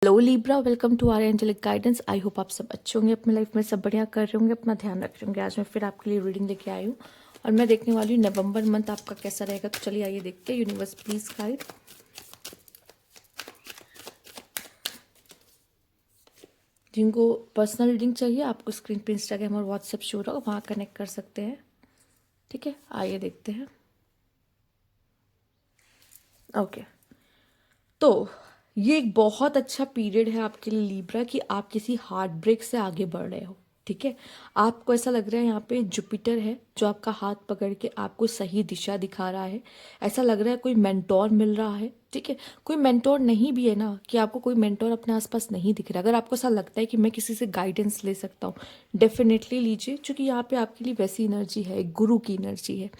Hello Libra, welcome to our angelic guidance. I hope आप सब अच्छे होंगे, अपनी लाइफ में सब बढ़िया कर रहे होंगे, अपना ध्यान रख रहे होंगे। आज मैं फिर आपके लिए रीडिंग लेके आई हूँ और मैं देखने वाली हूँ नवंबर मंथ आपका कैसा रहेगा। तो चलिए आइए देखते हैं। Universe please guide. जिनको पर्सनल रीडिंग चाहिए आपको स्क्रीन पे इंस्टाग्राम और व्हाट्सएप शो रहा, वहाँ कनेक्ट कर सकते हैं। ठीक है, आइए देखते हैं। ओके, तो ये एक बहुत अच्छा पीरियड है आपके लिए लिब्रा कि आप किसी हार्ट ब्रेक से आगे बढ़ रहे हो। ठीक है, आपको ऐसा लग रहा है यहाँ पे जुपिटर है जो आपका हाथ पकड़ के आपको सही दिशा दिखा रहा है। ऐसा लग रहा है कोई मेंटोर मिल रहा है। ठीक है, कोई मेंटोर नहीं भी है ना, कि आपको कोई मेंटोर अपने आसपास नहीं दिख रहा, अगर आपको ऐसा लगता है कि मैं किसी से गाइडेंस ले सकता हूँ, डेफिनेटली लीजिए, क्योंकि यहाँ पे आपके लिए वैसी एनर्जी है, एक गुरु की एनर्जी है।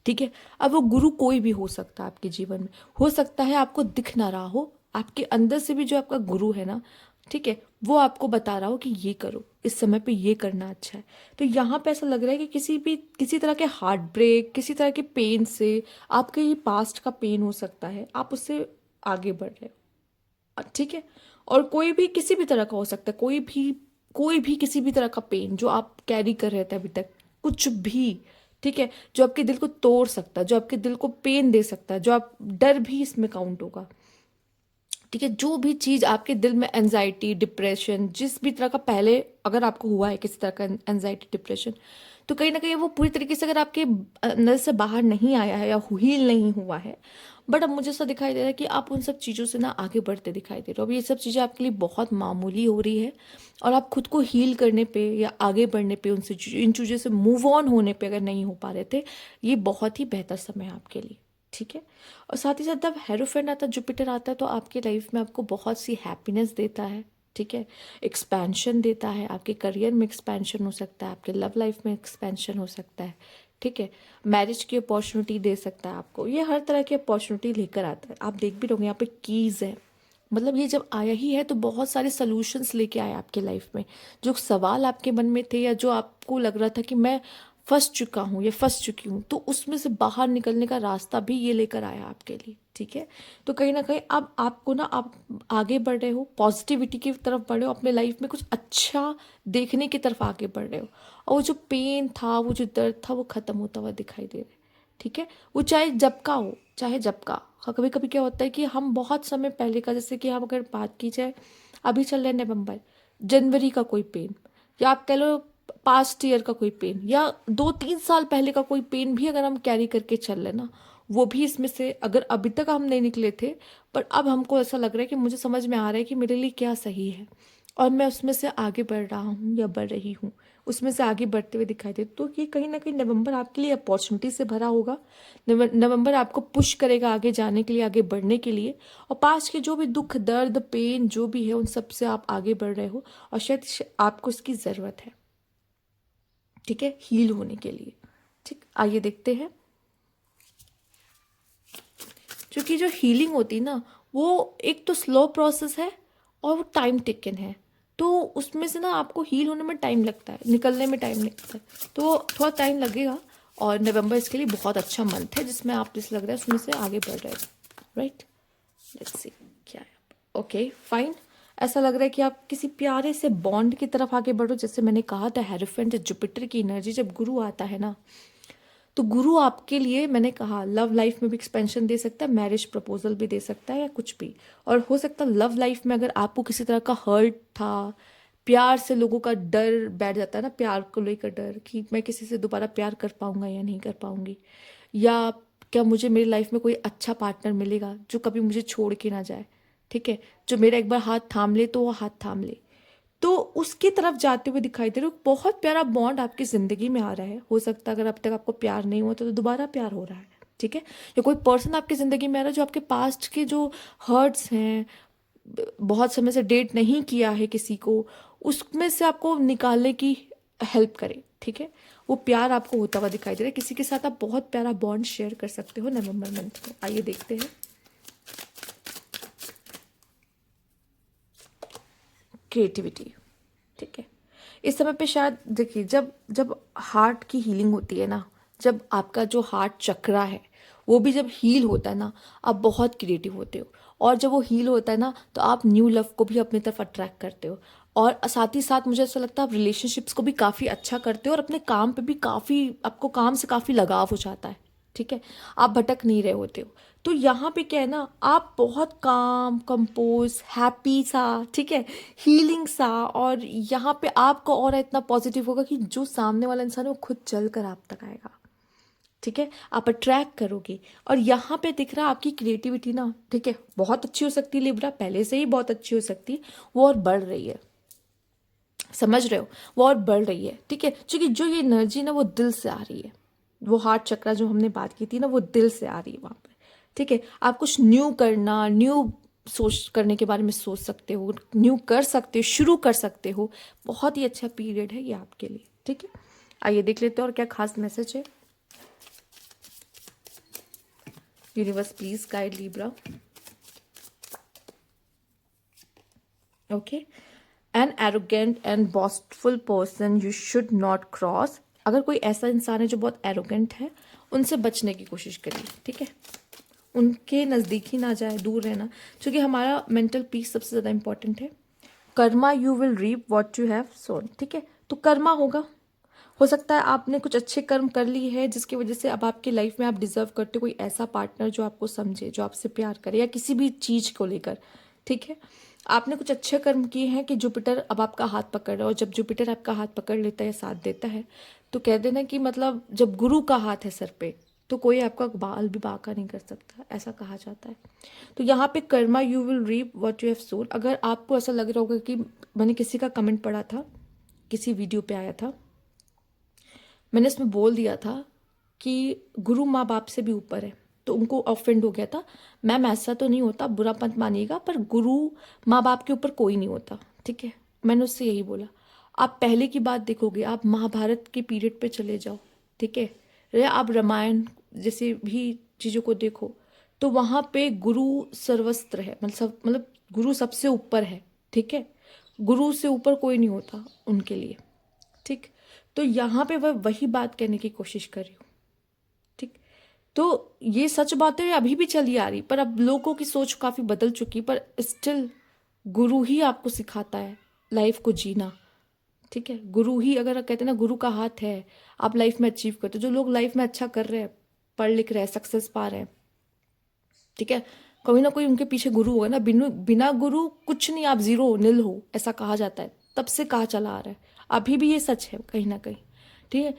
ठीक है, अब वो गुरु कोई भी हो सकता है आपके जीवन में। हो सकता है आपको दिख ना रहा हो, आपके अंदर से भी जो आपका गुरु है ना, ठीक है, वो आपको बता रहा हो कि ये करो, इस समय पे ये करना अच्छा है। तो यहाँ पे ऐसा लग रहा है कि किसी तरह के हार्ट ब्रेक, किसी तरह के पेन से, आपके ये पास्ट का पेन हो सकता है, आप उससे आगे बढ़ रहे हो। ठीक है, और कोई भी किसी भी तरह का हो सकता है, कोई भी किसी भी तरह का पेन जो आप कैरी कर रहे थे अभी तक, कुछ भी। ठीक है, जो आपके दिल को तोड़ सकता है, जो आपके दिल को पेन दे सकता है, जो आप डर भी इसमें काउंट होगा। ठीक है, जो भी चीज आपके दिल में एनजाइटी, डिप्रेशन, जिस भी तरह का पहले अगर आपको हुआ है किसी तरह का एनजाइटी, डिप्रेशन, तो कहीं ना कहीं वो पूरी तरीके से अगर आपके अंदर से बाहर नहीं आया है या हील नहीं हुआ है, बट अब मुझे ऐसा दिखाई दे रहा है कि आप उन सब चीज़ों से ना आगे बढ़ते दिखाई दे रहे हो। अब ये सब चीज़ें आपके लिए बहुत मामूली हो रही है और आप खुद को हील करने पे या आगे बढ़ने पे, उनसे इन चीज़ों से मूव ऑन होने पे अगर नहीं हो पा रहे थे, ये बहुत ही बेहतर समय है आपके लिए। ठीक है, और साथ ही साथ जब हेरोफेंट आता है, जुपिटर आता है, तो आपकी लाइफ में आपको बहुत सी हैप्पीनेस देता है। ठीक है, एक्सपेंशन देता है, आपके करियर में एक्सपेंशन हो सकता है, आपके लव लाइफ में एक्सपेंशन हो सकता है। ठीक है, मैरिज की अपॉर्चुनिटी दे सकता है आपको, ये हर तरह की अपॉर्चुनिटी लेकर आता है। आप देख भी रहोगे यहाँ पे कीज है, मतलब ये जब आया ही है तो बहुत सारे सॉल्यूशंस लेके आया आपके लाइफ में। जो सवाल आपके मन में थे या जो आपको लग रहा था कि मैं फंस चुका हूँ या फंस चुकी हूँ, तो उसमें से बाहर निकलने का रास्ता भी ये लेकर आया आपके लिए। ठीक है, तो कहीं ना कहीं अब आपको ना, आप आगे बढ़ रहे हो, पॉजिटिविटी की तरफ बढ़ रहे हो, अपने लाइफ में कुछ अच्छा देखने की तरफ आगे बढ़ रहे हो, और वो जो पेन था, वो जो दर्द था, वो खत्म होता हुआ दिखाई दे रहा है। ठीक है, वो चाहे जब का हो, चाहे जब का। हाँ, कभी कभी क्या होता है कि हम बहुत समय पहले का, जैसे कि हम अगर बात की जाए, अभी चल रहे नवंबर, जनवरी का कोई पेन, या आप कह लो पास्ट ईयर का कोई पेन, या 2-3 साल पहले का कोई पेन भी अगर हम कैरी करके चल रहे ना, वो भी इसमें से, अगर अभी तक हम नहीं निकले थे, पर अब हमको ऐसा लग रहा है कि मुझे समझ में आ रहा है कि मेरे लिए क्या सही है, और मैं उसमें से आगे बढ़ रहा हूँ या बढ़ रही हूँ, उसमें से आगे बढ़ते हुए दिखाई दे। तो ये कहीं ना कहीं नवंबर आपके लिए अपॉर्चुनिटी से भरा होगा। नवंबर आपको पुश करेगा आगे जाने के लिए, आगे बढ़ने के लिए, और पास्ट के जो भी दुख, दर्द, पेन जो भी है, उन सब से आप आगे बढ़ रहे हो, और शायद आपको इसकी ज़रूरत है। ठीक है, हील होने के लिए। ठीक, आइए देखते हैं। क्योंकि जो हीलिंग होती है ना, वो एक तो स्लो प्रोसेस है और वो टाइम टेकन है, तो उसमें से ना आपको हील होने में टाइम लगता है, निकलने में टाइम लगता है, तो थोड़ा टाइम लगेगा। और नवंबर इसके लिए बहुत अच्छा मंथ है, जिसमें आप जिस लग रहा है उसमें से आगे बढ़ रहे हो। राइट, लेट्स सी क्या है। ओके फाइन, ऐसा लग रहा है कि आप किसी प्यारे से बॉन्ड की तरफ आगे बढ़ो। जैसे मैंने कहा था, हेरोफेंट जुपिटर की एनर्जी, जब गुरु आता है ना, तो गुरु आपके लिए, मैंने कहा, लव लाइफ में भी एक्सपेंशन दे सकता है, मैरिज प्रपोजल भी दे सकता है, या कुछ भी। और हो सकता है लव लाइफ में अगर आपको किसी तरह का हर्ट था, प्यार से लोगों का डर बैठ जाता है ना, प्यार को लेकर डर कि मैं किसी से दोबारा प्यार कर पाऊंगा या नहीं कर पाऊंगी, या क्या मुझे मेरी लाइफ में कोई अच्छा पार्टनर मिलेगा जो कभी मुझे छोड़ के ना जाए। ठीक है, जो मेरा एक बार हाथ थाम ले तो वो हाथ थाम ले, तो उसकी तरफ जाते हुए दिखाई दे रहे हो। बहुत प्यारा बॉन्ड आपकी जिंदगी में आ रहा है। हो सकता है अगर अब तक आपको प्यार नहीं हुआ तो दोबारा प्यार हो रहा है। ठीक है, या कोई पर्सन आपकी जिंदगी में आ रहा है जो आपके पास्ट के जो हर्ट्स हैं, बहुत समय से डेट नहीं किया है किसी को, उसमें से आपको निकालने की हेल्प करे। ठीक है, वो प्यार आपको होता हुआ दिखाई दे रहा है। किसी के साथ आप बहुत प्यारा बॉन्ड शेयर कर सकते हो नवंबर मंथ में। आइए देखते हैं। क्रिएटिविटी। ठीक है, इस समय पे शायद देखिए, जब जब हार्ट की हीलिंग होती है ना, जब आपका जो हार्ट चक्रा है वो भी जब हील होता है ना, आप बहुत क्रिएटिव होते हो, और जब वो हील होता है ना तो आप न्यू लव को भी अपनी तरफ अट्रैक्ट करते हो, और साथ ही साथ मुझे ऐसा लगता है आप रिलेशनशिप्स को भी काफ़ी अच्छा करते हो, और अपने काम पे भी काफ़ी, आपको काम से काफ़ी लगाव हो जाता है, ठीक है, आप भटक नहीं रहे होते हो। तो यहाँ पे क्या है ना, आप बहुत काम, कंपोज, हैप्पी सा, ठीक है, हीलिंग सा, और यहाँ पे आपका और इतना पॉजिटिव होगा कि जो सामने वाला इंसान है वो खुद चल कर आप तक आएगा, ठीक है, आप अट्रैक्ट करोगे। और यहाँ पे दिख रहा है आपकी क्रिएटिविटी ना, ठीक है, बहुत अच्छी हो सकती है लिब्रा, पहले से ही बहुत अच्छी हो सकती है, वो और बढ़ रही है, समझ रहे हो, वो और बढ़ रही है, ठीक है, क्योंकि जो ये एनर्जी ना वो दिल से आ रही है, वो हार्ट चक्रा जो हमने बात की थी ना वो दिल से आ रही है वहाँ पे, ठीक है। आप कुछ न्यू करना, न्यू सोच करने के बारे में सोच सकते हो, न्यू कर सकते हो, शुरू कर सकते हो, बहुत ही अच्छा पीरियड है ये आपके लिए, ठीक है। आइए देख लेते हैं और क्या खास मैसेज है। Universe please guide Libra. Okay, an arrogant and boastful person you should not cross. अगर कोई ऐसा इंसान है जो बहुत एरोगेंट है, उनसे बचने की कोशिश करिए, ठीक है, उनके नज़दीक ही ना जाए, दूर रहना, क्योंकि हमारा मेंटल पीस सबसे ज़्यादा इंपॉर्टेंट है। Karma you will reap what you have sown, ठीक है, तो कर्मा होगा, हो सकता है आपने कुछ अच्छे कर्म कर ली है जिसकी वजह से अब आपकी लाइफ में आप डिजर्व करते हो कोई ऐसा पार्टनर जो आपको समझे, जो आपसे प्यार करे, या किसी भी चीज़ को लेकर, ठीक है। आपने कुछ अच्छे कर्म किए हैं कि जुपिटर अब आपका हाथ पकड़ रहा है, और जब जुपिटर आपका हाथ पकड़ लेता है, साथ देता है, तो कह देना कि मतलब जब गुरु का हाथ है सर पे तो कोई आपका बाल भी बांका नहीं कर सकता, ऐसा कहा जाता है। तो यहाँ पे karma you will reap what you have sown. अगर आपको ऐसा लग रहा होगा कि मैंने किसी का कमेंट पढ़ा था, किसी वीडियो पे आया था, मैंने इसमें बोल दिया था कि गुरु माँ बाप से भी ऊपर है, तो उनको ऑफेंड हो गया था। मैम ऐसा तो नहीं होता, बुरा मत मानिएगा, पर गुरु माँ बाप के ऊपर कोई नहीं होता, ठीक है। मैंने उससे यही बोला, आप पहले की बात देखोगे, आप महाभारत के पीरियड पे चले जाओ, ठीक है, या आप रामायण जैसे भी चीज़ों को देखो, तो वहाँ पे गुरु सर्वस्त्र है, मतलब गुरु सबसे ऊपर है, ठीक है, गुरु से ऊपर कोई नहीं होता उनके लिए, ठीक। तो यहाँ पे वह वही बात कहने की कोशिश कर रही हूँ, ठीक। तो ये सच बातें अभी भी चली आ रही, पर अब लोगों की सोच काफ़ी बदल चुकी, पर स्टिल गुरु ही आपको सिखाता है लाइफ को जीना, ठीक है। गुरु ही, अगर कहते हैं ना गुरु का हाथ है, आप लाइफ में अचीव करते हो। जो लोग लाइफ में अच्छा कर रहे हैं, पढ़ लिख रहे हैं, सक्सेस पा रहे हैं, ठीक है, कोई ना कोई उनके पीछे गुरु होगा ना, बिना गुरु कुछ नहीं, आप जीरो नील हो, ऐसा कहा जाता है, तब से कहा चला आ रहा है, अभी भी ये सच है कहीं ना कहीं, ठीक है।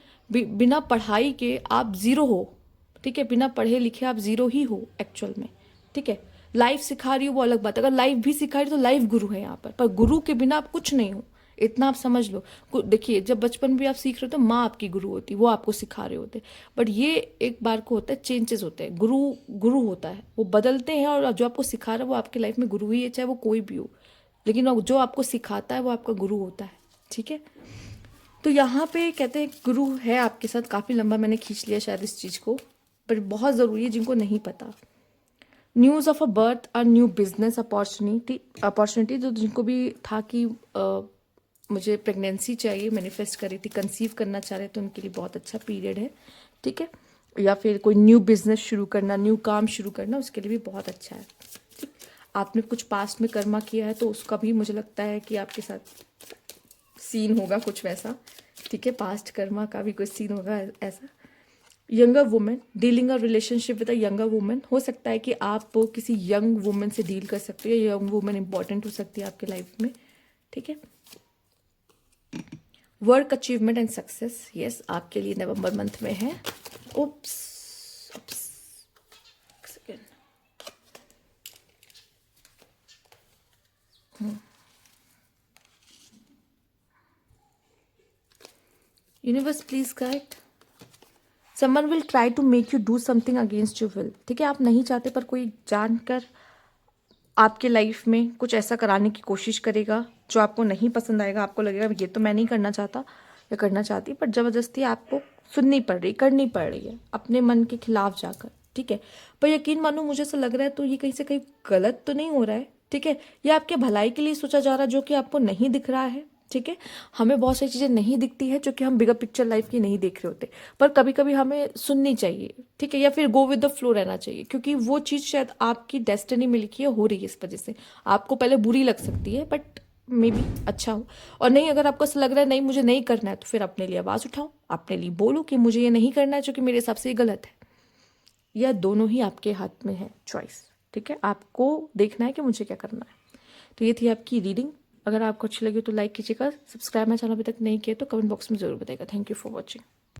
बिना पढ़ाई के आप जीरो हो, ठीक है, बिना पढ़े लिखे आप जीरो ही हो एक्चुअल में, ठीक है। लाइफ सिखा रही हो वो अलग बात है, अगर लाइफ भी सिखा रही तो लाइफ गुरु है यहाँ पर गुरु के बिना आप कुछ नहीं हो, इतना आप समझ लो। देखिए, जब बचपन में आप सीख रहे हो तो माँ आपकी गुरु होती, वो आपको सिखा रहे होते, बट ये एक बार को होता है, चेंजेस होते हैं, गुरु गुरु होता है, वो बदलते हैं, और जो आपको सिखा रहा है वो आपकी लाइफ में गुरु ही है, चाहे वो कोई भी हो, लेकिन जो आपको सिखाता है वो आपका गुरु होता है, ठीक है। तो यहाँ पे कहते हैं गुरु है आपके साथ, काफ़ी लंबा मैंने खींच लिया शायद इस चीज़ को, पर बहुत ज़रूरी है जिनको नहीं पता। न्यूज़ ऑफ अ बर्थ और न्यू बिजनेस अपॉर्चुनिटी जो जिनको भी था कि मुझे प्रेगनेंसी चाहिए, मैनिफेस्ट करी थी, कंसीव करना चाह रहे, तो उनके लिए बहुत अच्छा पीरियड है, ठीक है। या फिर कोई न्यू बिजनेस शुरू करना, न्यू काम शुरू करना, उसके लिए भी बहुत अच्छा है, ठीक। आपने कुछ पास्ट में कर्मा किया है तो उसका भी मुझे लगता है कि आपके साथ सीन होगा कुछ वैसा, ठीक है, पास्ट कर्मा का भी कुछ सीन होगा ऐसा। Younger women dealing a relationship with a younger women, हो सकता है कि आप किसी यंग वुमेन से डील कर सकते हो, या यंग वुमेन इंपॉर्टेंट हो सकती है आपके लाइफ में, ठीक है। Work achievement and success, yes, आपके लिए नवंबर मंथ में है। Oops, second, universe please guide. Someone will try to make you do something against your will, ठीक है, आप नहीं चाहते पर कोई जानकर आपके लाइफ में कुछ ऐसा कराने की कोशिश करेगा जो आपको नहीं पसंद आएगा, आपको लगेगा ये तो मैं नहीं करना चाहता या करना चाहती, पर ज़बरदस्ती आपको सुननी पड़ रही, करनी पड़ रही है अपने मन के खिलाफ जाकर, ठीक है। पर यकीन मानो मुझे ऐसा लग रहा है तो ये कहीं से कहीं गलत तो नहीं हो रहा है, ठीक है, ये आपके भलाई के लिए सोचा जा रहा है जो कि आपको नहीं दिख रहा है, ठीक है, हमें बहुत सारी चीज़ें नहीं दिखती है जो कि हम बिगर पिक्चर लाइफ की नहीं देख रहे होते, पर कभी कभी हमें सुननी चाहिए, ठीक है, या फिर गो विद द फ्लो रहना चाहिए, क्योंकि वो चीज़ शायद आपकी डेस्टिनी में लिखी है, हो रही है इस वजह से। आपको पहले बुरी लग सकती है, बट मे बी अच्छा हो। और नहीं, अगर आपको ऐसा लग रहा है नहीं मुझे नहीं करना है, तो फिर अपने लिए आवाज़ उठाओ, अपने लिए बोलो कि मुझे ये नहीं करना है, जो कि मेरे हिसाब से ये गलत है। या दोनों ही आपके हाथ में है चॉइस, ठीक है, आपको देखना है कि मुझे क्या करना है। तो ये थी आपकी रीडिंग। अगर आपको अच्छी लगी तो लाइक कीजिएगा, सब्सक्राइब मेरा चैनल अभी तक नहीं किया तो कमेंट बॉक्स में ज़रूर बताइएगा। Thank you for watching.